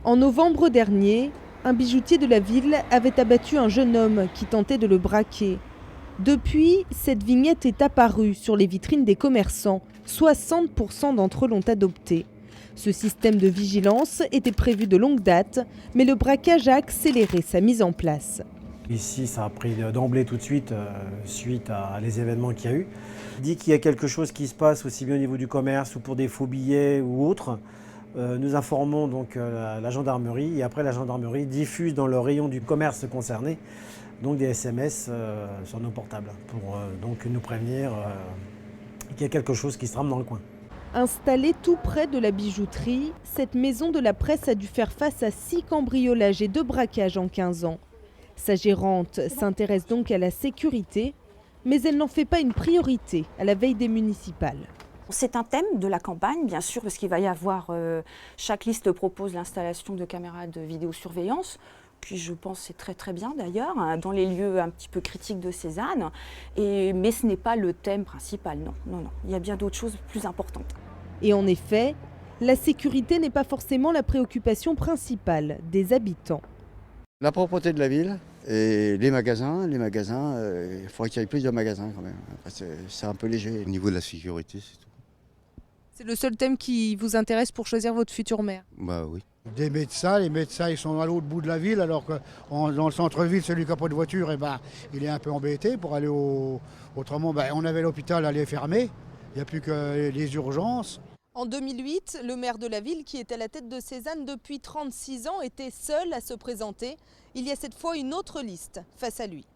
En novembre dernier, un bijoutier de la ville avait abattu un jeune homme qui tentait de le braquer. Depuis, cette vignette est apparue sur les vitrines des commerçants. 60% d'entre eux l'ont adoptée. Ce système de vigilance était prévu de longue date, mais le braquage a accéléré sa mise en place. Ici, ça a pris d'emblée tout de suite, suite à les événements qu'il y a eu. Dit qu'il y a quelque chose qui se passe aussi bien au niveau du commerce ou pour des faux billets ou autres. Nous informons donc la gendarmerie et après la gendarmerie diffuse dans le rayon du commerce concerné donc des SMS sur nos portables pour donc nous prévenir qu'il y a quelque chose qui se trame dans le coin. Installée tout près de la bijouterie, cette maison de la presse a dû faire face à 6 cambriolages et 2 braquages en 15 ans. Sa gérante s'intéresse donc à la sécurité, mais elle n'en fait pas une priorité à la veille des municipales. C'est un thème de la campagne, bien sûr, parce qu'il va y avoir, chaque liste propose l'installation de caméras de vidéosurveillance, puis je pense que c'est très très bien d'ailleurs, hein, dans les lieux un petit peu critiques de Cézanne, mais ce n'est pas le thème principal, non, il y a bien d'autres choses plus importantes. Et en effet, la sécurité n'est pas forcément la préoccupation principale des habitants. La propreté de la ville et les magasins, il faudrait qu'il y ait plus de magasins quand même. Après, c'est un peu léger. Au niveau de la sécurité, c'est tout. C'est le seul thème qui vous intéresse pour choisir votre futur maire? Bah oui. Des médecins, les médecins ils sont à l'autre bout de la ville, alors que dans le centre-ville, celui qui n'a pas de voiture, il est un peu embêté pour aller autrement. On avait l'hôpital, elle est fermé, il n'y a plus que les urgences. En 2008, le maire de la ville, qui est à la tête de Cézanne depuis 36 ans, était seul à se présenter. Il y a cette fois une autre liste face à lui.